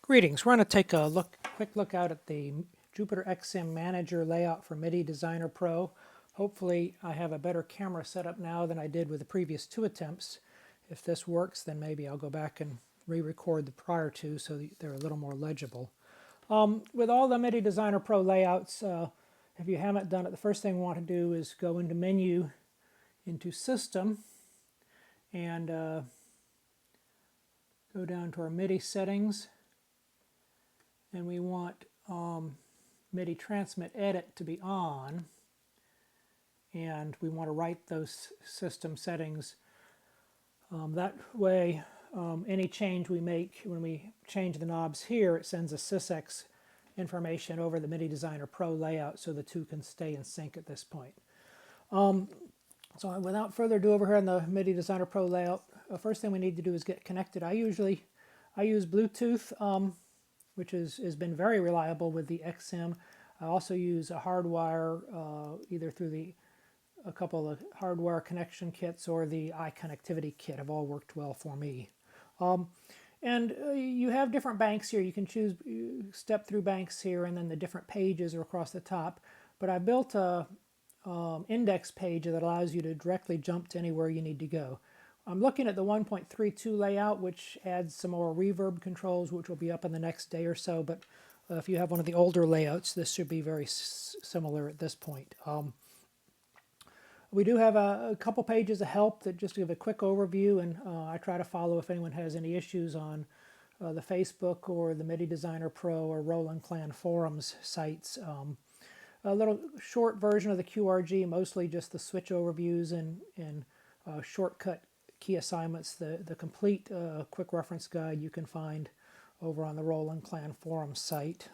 Greetings. We're going to take a quick look out at the Jupiter XM Manager layout for Midi Designer Pro. Hopefully I have a better camera setup now than I did with the previous two attempts. If this works, then maybe I'll go back and re-record the prior two so they're a little more legible. With all the Midi Designer Pro layouts, if you haven't done it, the first thing we want to do is go into Menu, into System, and go down to our MIDI settings. And we want MIDI Transmit Edit to be on, and we want to write those system settings. That way, any change we make, when we change the knobs here, it sends a sysx information over the Midi Designer Pro layout so the two can stay in sync at this point. So without further ado, over here in the Midi Designer Pro layout, the first thing we need to do is get connected. I use Bluetooth, which has been very reliable with the XM. I also use a hardwire, either through a couple of hardwire connection kits or the iConnectivity kit have all worked well for me. You have different banks here. You can choose step through banks here, and then the different pages are across the top. But I built a index page that allows you to directly jump to anywhere you need to go. I'm looking at the 1.32 layout, which adds some more reverb controls, which will be up in the next day or so. But if you have one of the older layouts, this should be very similar at this point. We do have a couple pages of help that just give a quick overview, and I try to follow if anyone has any issues on the Facebook or the Midi Designer Pro or Roland Clan forums sites. A little short version of the QRG, mostly just the switch overviews and shortcut key assignments. The complete quick reference guide you can find over on the Roland Clan forum site.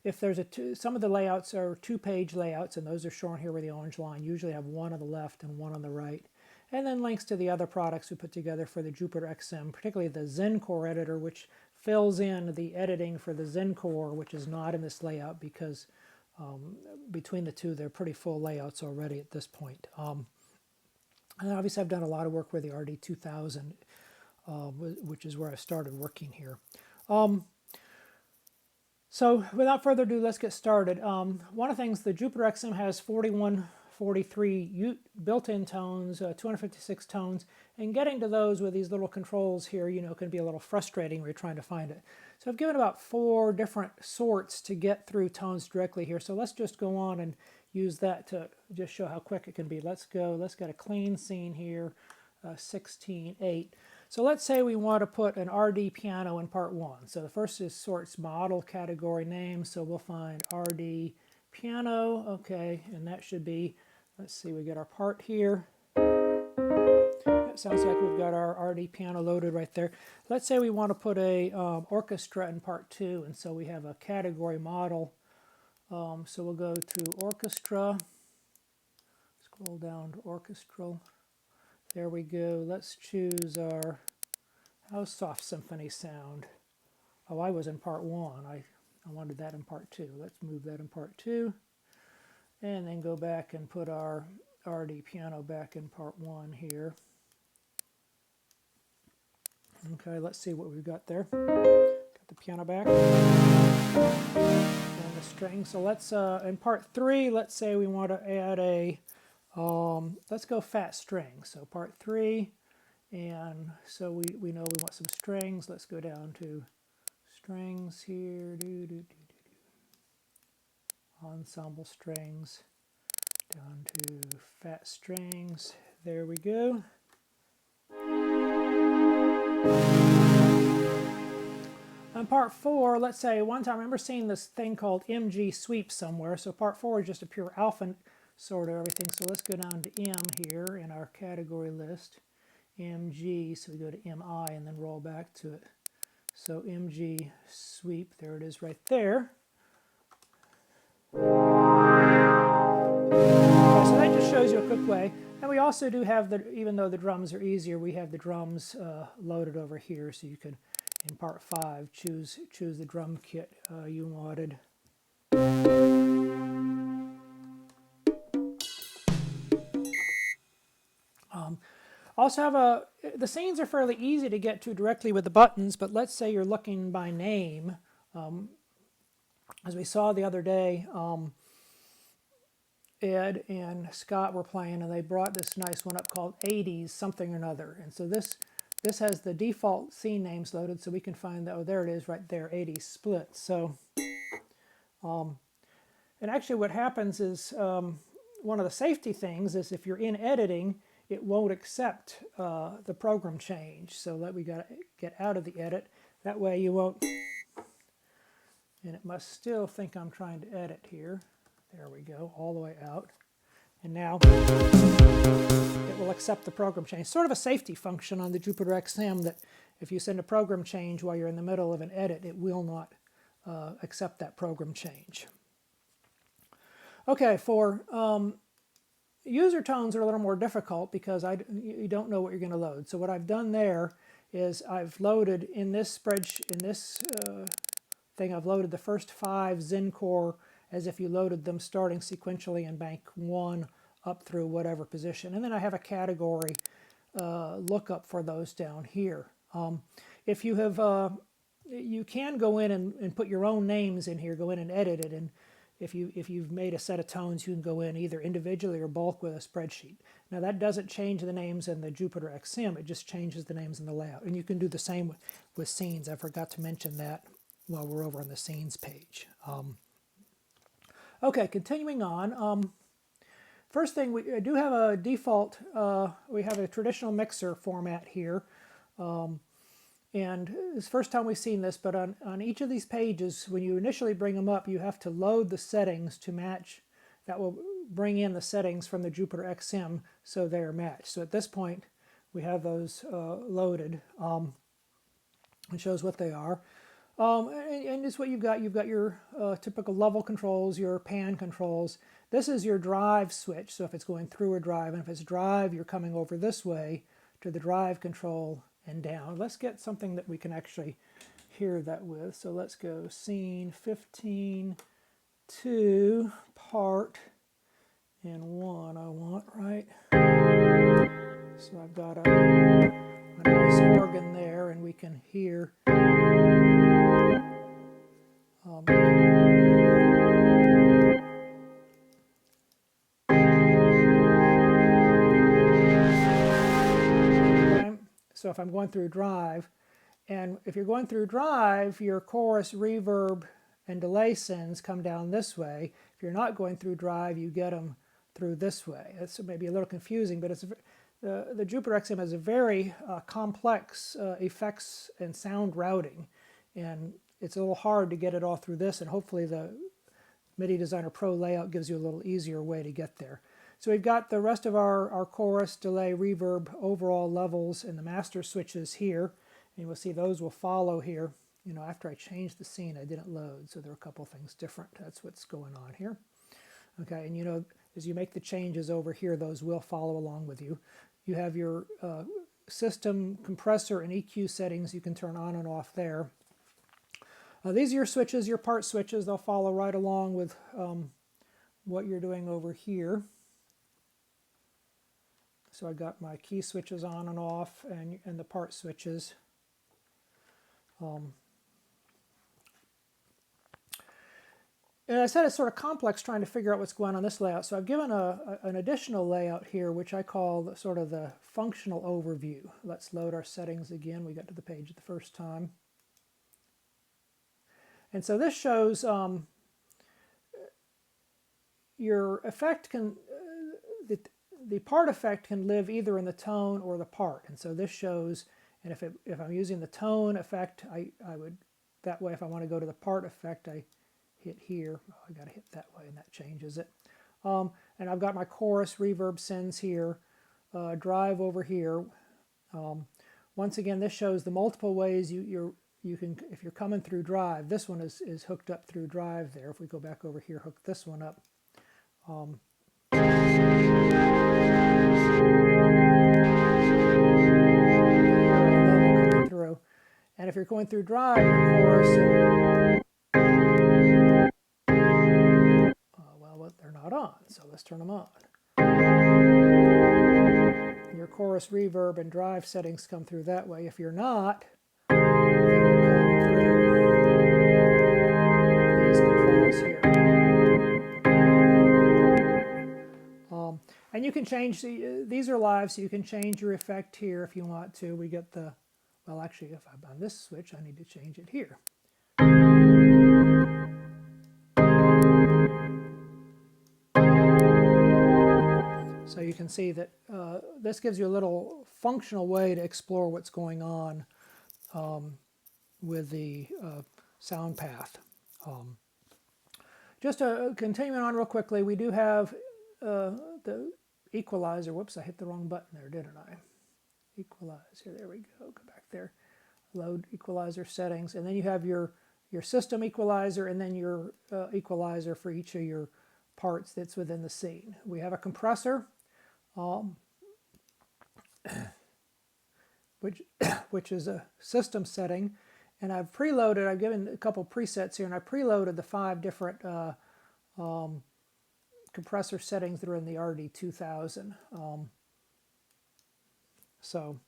If there's some of the layouts are two-page layouts, and those are shown here with the orange line. Usually have one on the left and one on the right. And then links to the other products we put together for the Jupiter XM, particularly the ZenCore editor, which fills in the editing for the ZenCore, which is not in this layout because between the two, they're pretty full layouts already at this point. And obviously I've done a lot of work with the RD2000, which is where I started working here. So without further ado, let's get started. One of the things, the Jupiter XM has 4143 built-in tones, 256 tones, and getting to those with these little controls here, can be a little frustrating when you're trying to find it. So I've given about 4 different sorts to get through tones directly here. So let's just go on and use that to just show how quick it can be. Let's get a clean scene here, 16:8. So let's say we want to put an RD piano in part 1. So the first is sorts model category name. So we'll find RD piano. Okay, and that should be, let's see, we get our part here. It sounds like we've got our RD piano loaded right there. Let's say we want to put a orchestra in part 2, and so we have a category model. So we'll go to orchestra, scroll down to orchestral. There we go. Let's choose our, how's soft symphony sound? Oh, I was in part 1. I wanted that in part 2. Let's move that in part 2. And then go back and put our RD piano back in part 1 here. Okay, let's see what we've got there. Got the piano back. And the string. So let's, in part 3, let's say we want to add a, let's go fat string. So part 3, and so we know we want some strings. Let's go down to strings here. Ensemble strings. Down to fat strings. There we go. On part 4, let's say one time I remember seeing this thing called MG sweep somewhere. So part 4 is just a pure alpha sort of everything. So let's go down to M here in our category list. MG, so we go to MI and then roll back to it. So MG sweep, there it is right there. Okay, so that just shows you a quick way. And we also do have, even though the drums are easier, we have the drums loaded over here. So you could, in part 5, choose the drum kit you wanted. Also have the scenes are fairly easy to get to directly with the buttons, but let's say you're looking by name. As we saw the other day, Ed and Scott were playing, and they brought this nice one up called 80s something or another. And so this has the default scene names loaded, so we can find that. Oh, there it is right there, 80s split. So, and actually what happens is one of the safety things is if you're in editing, it won't accept the program change. So that we got to get out of the edit. That way you won't, and it must still think I'm trying to edit here. There we go, all the way out. And now it will accept the program change. Sort of a safety function on the Jupiter XM that if you send a program change while you're in the middle of an edit, it will not accept that program change. Okay, for user tones are a little more difficult because you don't know what you're going to load. So what I've done there is I've loaded in this spreadsheet, thing, I've loaded the first 5 Zencore as if you loaded them starting sequentially in bank 1 up through whatever position. And then I have a category lookup for those down here. If you have, you can go in and put your own names in here, go in and edit it, and if you've made a set of tones, you can go in either individually or bulk with a spreadsheet. Now that doesn't change the names in the Jupiter XM, it just changes the names in the layout. And you can do the same with scenes. I forgot to mention that while we're over on the scenes page. Okay, continuing on. First thing, we do have a default, we have a traditional mixer format here. And it's the first time we've seen this, but on each of these pages, when you initially bring them up, you have to load the settings to match. That will bring in the settings from the Jupiter XM so they're matched. So at this point, we have those loaded. It shows what they are. And it's what you've got. You've got your typical level controls, your pan controls. This is your drive switch, so if it's going through a drive, and if it's drive, you're coming over this way to the drive control and down. Let's get something that we can actually hear that with. So let's go scene 15 to part and 1 I want, right? So I've got a nice organ there, and we can hear so if I'm going through drive, and if you're going through drive, your chorus, reverb, and delay sends come down this way. If you're not going through drive, you get them through this way. It's maybe a little confusing, but it's the Jupiter XM has a very complex effects and sound routing, and it's a little hard to get it all through this, and hopefully the Midi Designer Pro layout gives you a little easier way to get there. So we've got the rest of our chorus, delay, reverb, overall levels, and the master switches here. And we'll see those will follow here. You know, after I changed the scene, I didn't load, so there are a couple things different. That's what's going on here. Okay, and you know, as you make the changes over here, those will follow along with you. You have your system compressor and EQ settings you can turn on and off there. These are your switches, your part switches. They'll follow right along with what you're doing over here. So I got my key switches on and off, and the part switches. And I said it's sort of complex trying to figure out what's going on this layout. So I've given an additional layout here, which I call sort of the functional overview. Let's load our settings again. We got to the page the first time. And so this shows your effect can, the part effect can live either in the tone or the part. And so this shows, and if I'm using the tone effect, I would, that way if I want to go to the part effect, I hit here. Oh, I got to hit that way, and that changes it. And I've got my chorus reverb sends here, drive over here. Once again, this shows the multiple ways you can, if you're coming through drive, this one is hooked up through drive there. If we go back over here, hook this one up. Through. And if you're going through drive, your chorus, well, they're not on, so let's turn them on. Your chorus, reverb, and drive settings come through that way. If you're not, they will come through these controls here. And you can change, these are live, so you can change your effect here if you want to. We get the, well actually if I'm on this switch, I need to change it here. So you can see that this gives you a little functional way to explore what's going on with the sound path. Just continuing on real quickly, we do have the equalizer. Whoops, I hit the wrong button there, didn't I? Equalizer, there we go, go back there. Load equalizer settings, and then you have your system equalizer and then your equalizer for each of your parts that's within the scene. We have a compressor, which is a system setting, and I've preloaded, I've given a couple presets here, and I preloaded the 5 different compressor settings that are in the RD2000. So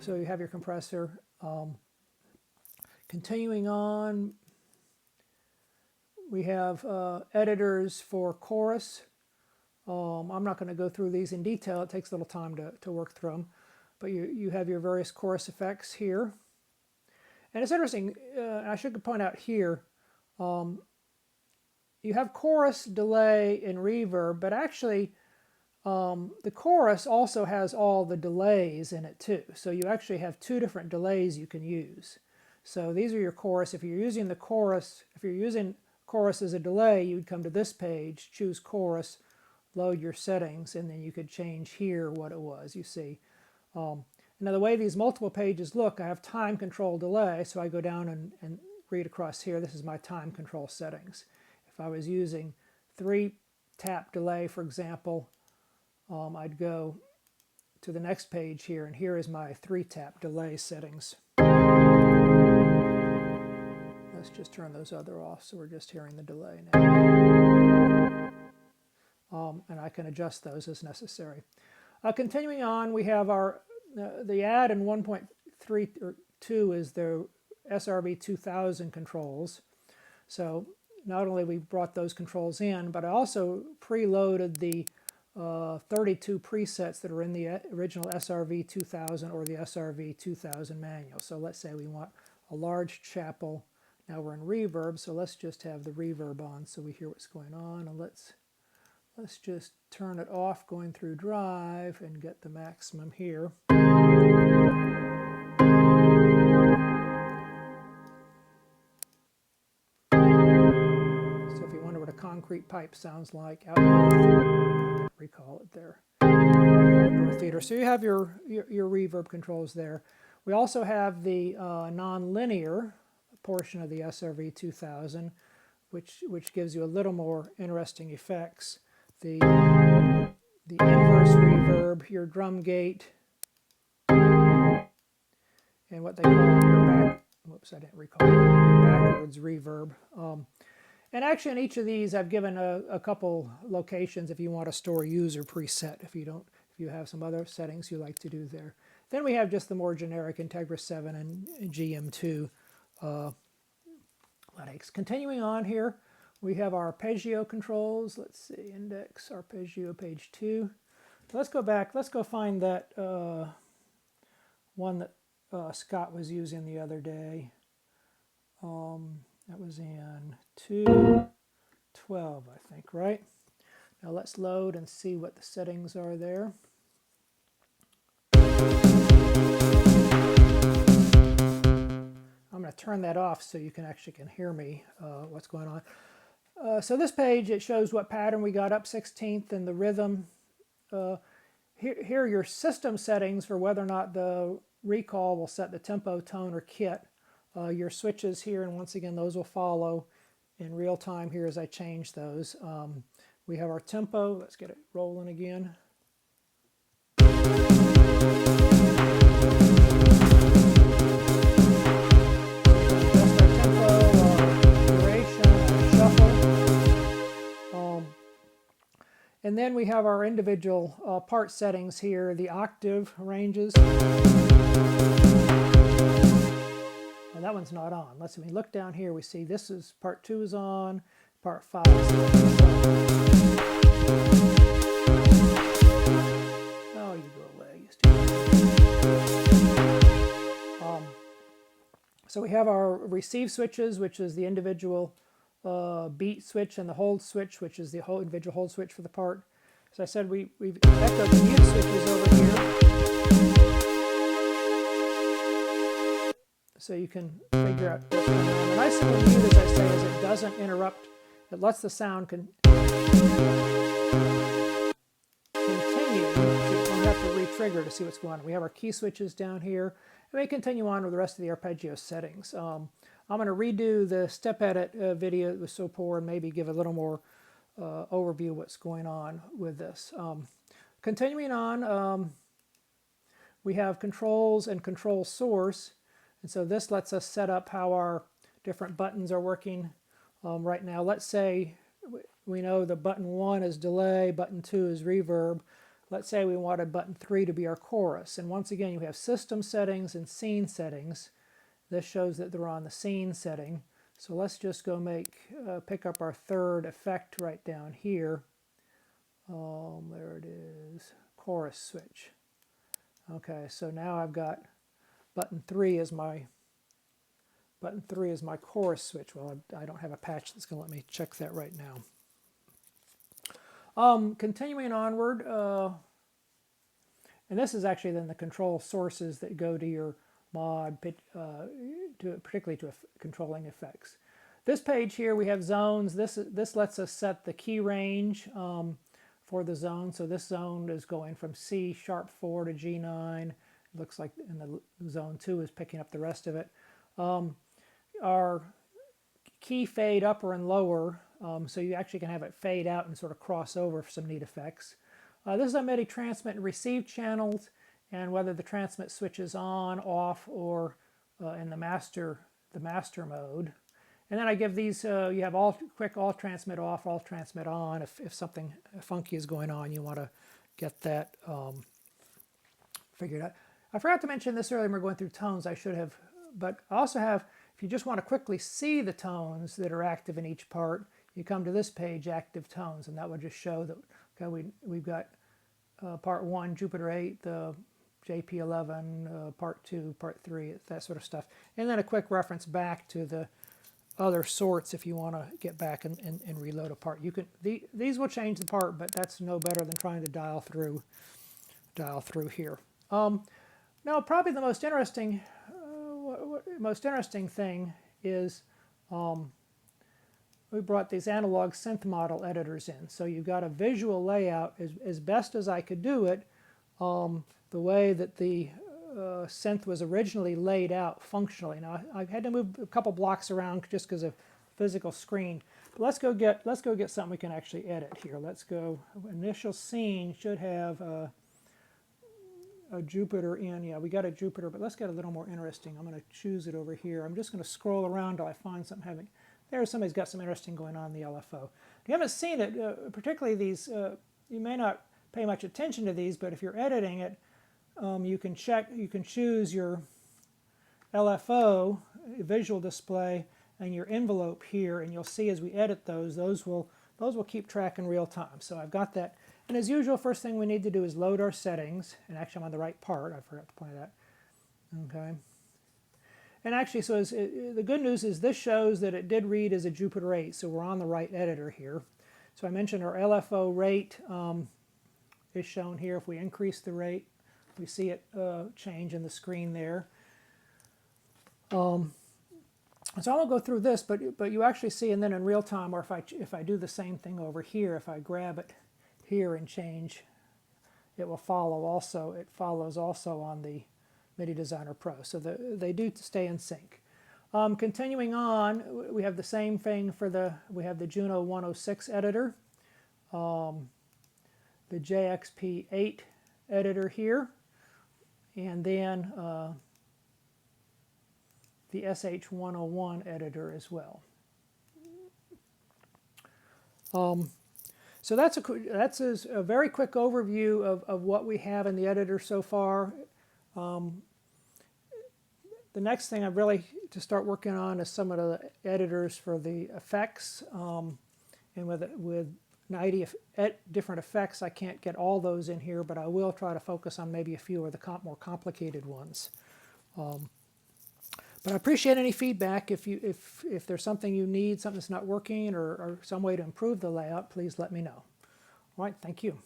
you have your compressor. Continuing on, we have editors for chorus. I'm not going to go through these in detail. It takes a little time to work through them. But you have your various chorus effects here. And it's interesting, I should point out here, you have chorus, delay, and reverb, but actually the chorus also has all the delays in it too. So you actually have 2 different delays you can use. So these are your chorus. If you're using the chorus, if you're using chorus as a delay, you would come to this page, choose chorus, load your settings, and then you could change here what it was, you see. Now the way these multiple pages look, I have time control delay, so I go down and read across here. This is my time control settings. If I was using 3-tap delay, for example, I'd go to the next page here, and here is my 3-tap delay settings. Let's just turn those other off, so we're just hearing the delay now. And I can adjust those as necessary. Continuing on, we have our the add in 1.32 is the SRV 2000 controls. So not only we brought those controls in, but I also preloaded the 32 presets that are in the original SRV 2000 or the SRV 2000 manual. So let's say we want a large chapel. Now we're in reverb, so let's just have the reverb on so we hear what's going on. And let's just turn it off going through drive and get the maximum here. So if you wonder what a concrete pipe sounds like outdoor, recall it there. Outdoor theater. So you have your reverb controls there. We also have the non-linear portion of the SRV 2000, which gives you a little more interesting effects. The inverse reverb, your drum gate, and what they call your backwards reverb. And actually in each of these I've given a couple locations if you want to store user preset, if you have some other settings you like to do there. Then we have just the more generic Integra 7 and GM2 LUTs. Continuing on here, we have our arpeggio controls. Let's see, index, arpeggio, page 2. Let's go back. Let's go find that one that Scott was using the other day. That was in 2.12, I think, right? Now let's load and see what the settings are there. I'm going to turn that off so you can hear me what's going on. So this page, it shows what pattern we got up 16th and the rhythm. Here are your system settings for whether or not the recall will set the tempo, tone, or kit. Your switches here, and once again, those will follow in real time here as I change those. We have our tempo. Let's get it rolling again. And then we have our individual part settings here, the octave ranges. Well, that one's not on. Let's see, we look down here, we see this is part 2 is on, part 5 is on. Oh, you go away. So we have our receive switches, which is the individual beat switch, and the hold switch, which is the whole individual hold switch for the part. As I said, we've echoed the mute switches over here, so you can figure out what's going on. The nice thing with mute, as I say, is it doesn't interrupt. It lets the sound continue, so you don't have to re-trigger to see what's going on. We have our key switches down here, and we continue on with the rest of the arpeggio settings. I'm going to redo the step edit video. It was so poor, and maybe give a little more overview of what's going on with this. Continuing on, we have controls and control source, and so this lets us set up how our different buttons are working right now. Let's say we know the button 1 is delay, button 2 is reverb. Let's say we wanted button 3 to be our chorus, and once again you have system settings and scene settings. This shows that they're on the scene setting. So let's just go pick up our third effect right down here. There it is, chorus switch. Okay, so now I've got button 3 is my chorus switch. Well, I don't have a patch that's going to let me check that right now. Continuing onward, and this is actually then the control sources that go to your mod, particularly to controlling effects. This page here we have zones. This lets us set the key range for the zone. So this zone is going from C sharp 4 to G9. It looks like in the zone 2 is picking up the rest of it. Our key fade upper and lower, so you actually can have it fade out and sort of cross over for some neat effects. This is a MIDI transmit and receive channels, and whether the transmit switches on, off, or in the master mode. And then I give these, you have quick all transmit off, all transmit on. If something funky is going on, you want to get that figured out. I forgot to mention this earlier when we were going through tones. I should have, but I also have, if you just want to quickly see the tones that are active in each part, you come to this page, active tones, and that would just show that, okay, we've got part 1, Jupiter 8, the JP11, part 2, part 3, that sort of stuff. And then a quick reference back to the other sorts if you want to get back and reload a part. You can these will change the part, but that's no better than trying to dial through here. Now, probably the most interesting thing is we brought these analog synth model editors in. So you've got a visual layout as best as I could do it, the way that the synth was originally laid out functionally. Now I've had to move a couple blocks around just because of physical screen. But let's go get something we can actually edit here. Let's go. Initial scene should have a Jupiter in. Yeah, we got a Jupiter, but let's get a little more interesting. I'm going to choose it over here. I'm just going to scroll around till I find something having. There, somebody's got some interesting going on in the LFO. If you haven't seen it, particularly these, you may not pay much attention to these, but if you're editing it, you can choose your LFO, visual display, and your envelope here, and you'll see as we edit those will keep track in real time. So I've got that. And as usual, first thing we need to do is load our settings. And actually, I'm on the right part. I forgot to point that. Okay. And actually, so the good news is this shows that it did read as a Jupiter 8, so we're on the right editor here. So I mentioned our LFO rate is shown here. If we increase the rate, we see it change in the screen there. So I won't go through this, but you actually see, and then in real time, or if I do the same thing over here, if I grab it here and change, it will follow also. It follows also on the Midi Designer Pro, so they do stay in sync. Continuing on, we have the same thing for we have the Juno 106 editor, the JXP8 editor here, and then the SH101 editor as well. So that's a very quick overview of what we have in the editor so far. The next thing I'm really to start working on is some of the editors for the effects. And with 90 different effects, I can't get all those in here, but I will try to focus on maybe a few of the more complicated ones. But I appreciate any feedback. If there's something you need, something that's not working, or some way to improve the layout, please let me know. All right, thank you.